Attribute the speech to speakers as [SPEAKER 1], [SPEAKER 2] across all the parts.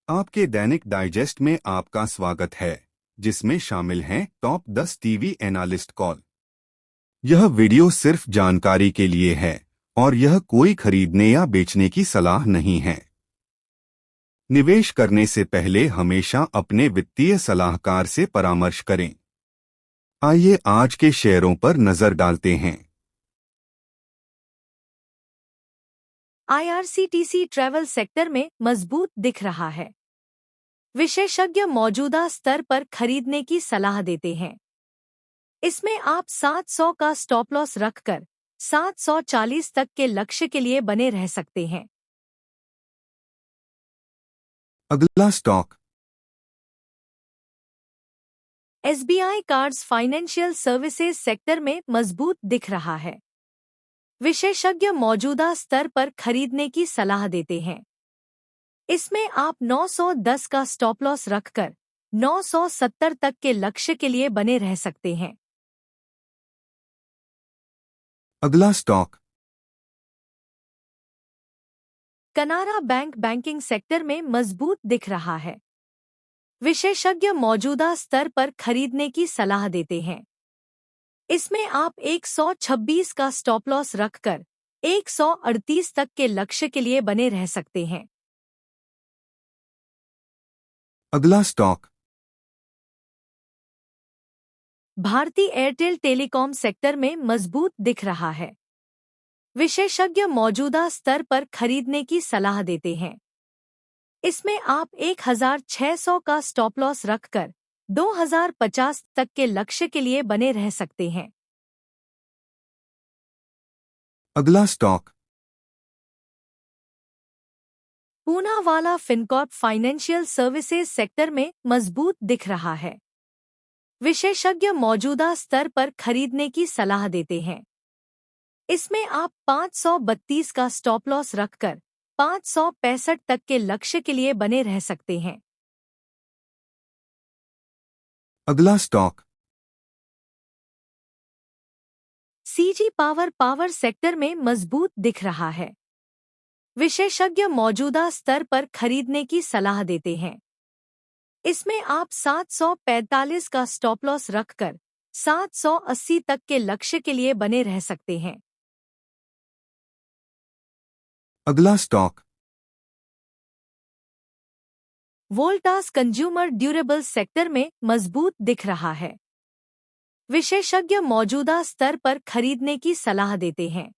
[SPEAKER 1] आपके दैनिक डाइजेस्ट में आपका स्वागत है, जिसमें शामिल हैं टॉप 10 टीवी एनालिस्ट कॉल। यह वीडियो सिर्फ जानकारी के लिए है और यह कोई खरीदने या बेचने की सलाह नहीं है। निवेश करने से पहले हमेशा अपने वित्तीय सलाहकार से परामर्श करें। आइए आज के शेयरों पर नजर डालते हैं।
[SPEAKER 2] आईआरसीटीसी ट्रैवल सेक्टर में मजबूत दिख रहा है। विशेषज्ञ मौजूदा स्तर पर खरीदने की सलाह देते हैं। इसमें आप 700 का स्टॉप लॉस रखकर 740 तक के लक्ष्य के लिए बने रह सकते हैं।
[SPEAKER 1] अगला stock
[SPEAKER 2] SBI cards financial services sector में मजबूत दिख रहा है। विशेषज्ञ मौजूदा स्तर पर खरीदने की सलाह देते हैं। इसमें आप 910 का स्टॉप लॉस रखकर 970 तक के लक्ष्य के लिए बने रह सकते हैं।
[SPEAKER 1] अगला स्टॉक
[SPEAKER 2] कनारा बैंक बैंकिंग सेक्टर में मजबूत दिख रहा है। विशेषज्ञ मौजूदा स्तर पर खरीदने की सलाह देते हैं। इसमें आप 126 का स्टॉप लॉस रखकर 138 तक के लक्ष्य के लिए बने रह सकते हैं।
[SPEAKER 1] अगला stock
[SPEAKER 2] Bharti Airtel telecom sector में मजबूत दिख रहा है। विशेषज्ञ मौजूदा स्तर पर खरीदने की सलाह देते हैं। इसमें आप 1600 का स्टॉप लॉस रखकर 2050 तक के लक्ष्य के लिए बने रह सकते हैं।
[SPEAKER 1] अगला stock
[SPEAKER 2] Poonawalla Fincorp financial services sector में मजबूत दिख रहा है। विशेषज्ञ मौजूदा स्तर पर खरीदने की सलाह देते हैं। इसमें आप 532 का स्टॉप लॉस रखकर 565 तक के लक्ष्य के लिए बने रह सकते हैं।
[SPEAKER 1] अगला स्टॉक
[SPEAKER 2] सीजी पावर सेक्टर में मजबूत दिख रहा है। विशेषज्ञ मौजूदा स्तर पर खरीदने की सलाह देते हैं। इसमें आप 745 का स्टॉप लॉस रखकर 780 तक के लक्ष्य के लिए बने रह सकते हैं।
[SPEAKER 1] अगला stock
[SPEAKER 2] Voltas consumer durable sector में मजबूत दिख रहा है। विशेषज्ञ मौजूदा स्तर पर खरीदने की सलाह देते हैं।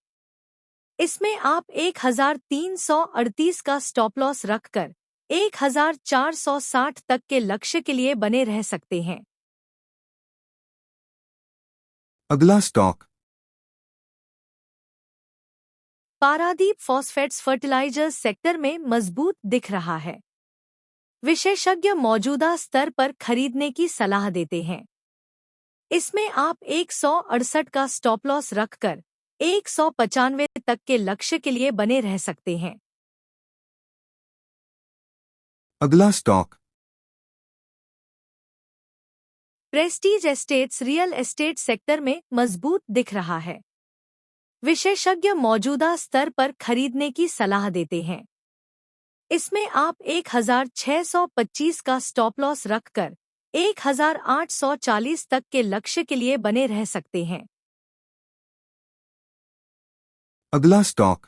[SPEAKER 2] इसमें आप 1338 का स्टॉप लॉस रखकर 1460 तक के लक्ष्य के लिए बने रह सकते हैं।
[SPEAKER 1] अगला stock
[SPEAKER 2] Paradeep phosphates fertilizers sector में मजबूत दिख रहा है। विशेषज्ञ मौजूदा स्तर पर खरीदने की सलाह देते हैं। इसमें आप 168 का स्टॉप लॉस रखकर 195 तक के लक्ष्य के लिए बने रह सकते हैं।
[SPEAKER 1] अगला stock
[SPEAKER 2] Prestige estates real estate sector में मजबूत दिख रहा है। विशेषज्ञ मौजूदा स्तर पर खरीदने की सलाह देते हैं। इसमें आप 1625 का स्टॉप लॉस रखकर 1840 तक के लक्ष्य के लिए बने रह सकते हैं।
[SPEAKER 1] अगला stock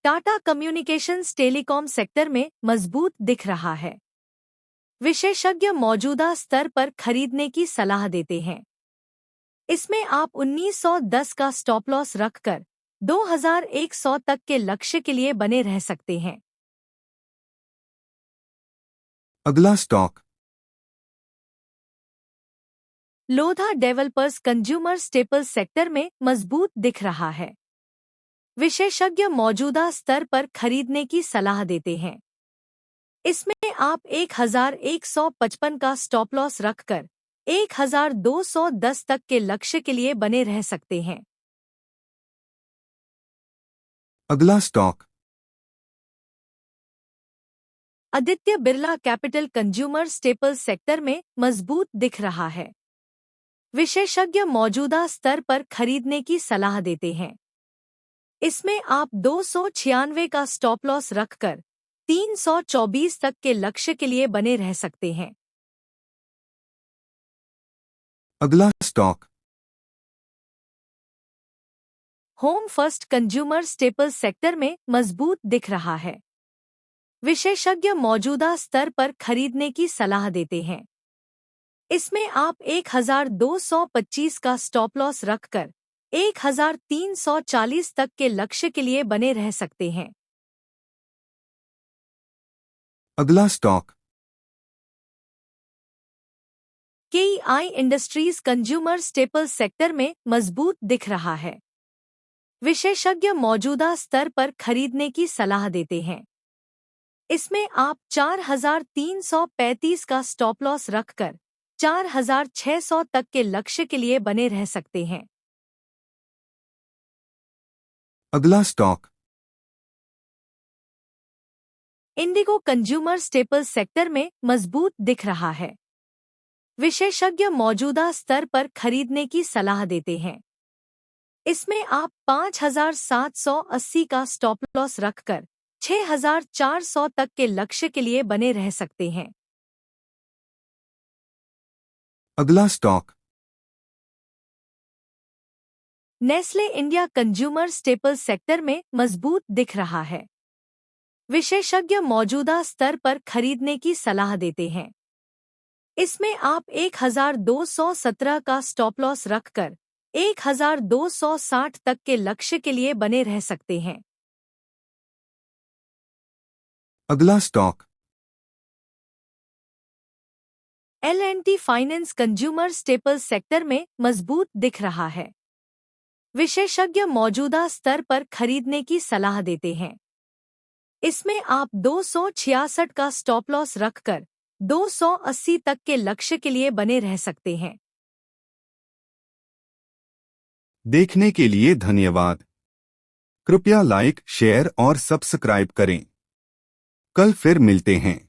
[SPEAKER 2] Tata communications telecom sector में मजबूत दिख रहा है। विशेषज्ञ मौजूदा स्तर पर खरीदने की सलाह देते हैं। इसमें आप 1910 का स्टॉप लॉस रखकर 2100 तक के लक्ष्य के लिए बने रह सकते हैं।
[SPEAKER 1] अगला stock
[SPEAKER 2] Lodha developers consumer staples sector में मजबूत दिख रहा है। विशेषज्ञ मौजूदा स्तर पर खरीदने की सलाह देते हैं। इसमें आप 1155 का स्टॉप लॉस रखकर 1210 तक के लक्ष्य के लिए बने रह सकते हैं।
[SPEAKER 1] अगला stock
[SPEAKER 2] Aditya Birla capital consumer staples sector में मजबूत दिख रहा है। विशेषज्ञ मौजूदा स्तर पर खरीदने की सलाह देते हैं। इसमें आप 296 का स्टॉप लॉस रखकर 324 तक के लक्ष्य के लिए बने रह सकते हैं।
[SPEAKER 1] अगला stock
[SPEAKER 2] home first consumer staple sector में मजबूत दिख रहा है। विशेषज्ञ मौजूदा स्तर पर खरीदने की सलाह देते हैं। इसमें आप 1225 का स्टॉप लॉस रखकर 1340 तक के लक्ष्य के लिए बने रह सकते हैं।
[SPEAKER 1] अगला stock
[SPEAKER 2] KEI industries consumer staple sector में मजबूत दिख रहा है। विशेषज्ञ मौजूदा स्तर पर खरीदने की सलाह देते हैं। इसमें आप 4335 का स्टॉप लॉस रखकर 4600 तक के लक्ष्य के लिए बने रह सकते हैं।
[SPEAKER 1] अगला stock
[SPEAKER 2] Indigo consumer staple sector में मजबूत दिख रहा है। विशेषज्ञ मौजूदा स्तर पर खरीदने की सलाह देते हैं। इसमें आप 5780 का स्टॉप लॉस रखकर 6400 तक के लक्ष्य के लिए बने रह सकते हैं।
[SPEAKER 1] अगला stock
[SPEAKER 2] Nestle India consumer staple sector में मजबूत दिख रहा है। विशेषज्ञ मौजूदा स्तर पर खरीदने की सलाह देते हैं। इसमें आप 1217 का स्टॉप लॉस रखकर 1260 तक के लक्ष्य के लिए बने रह सकते हैं।
[SPEAKER 1] अगला stock
[SPEAKER 2] L&T finance consumer staple sector में मजबूत दिख रहा है। विशेषज्ञ मौजूदा स्तर पर खरीदने की सलाह देते हैं। इसमें आप 266 का स्टॉप लॉस रखकर 280 तक के लक्ष्य के लिए बने रह सकते हैं।
[SPEAKER 1] देखने के लिए धन्यवाद। कृपया लाइक, शेयर और सब्सक्राइब करें। कल फिर मिलते हैं।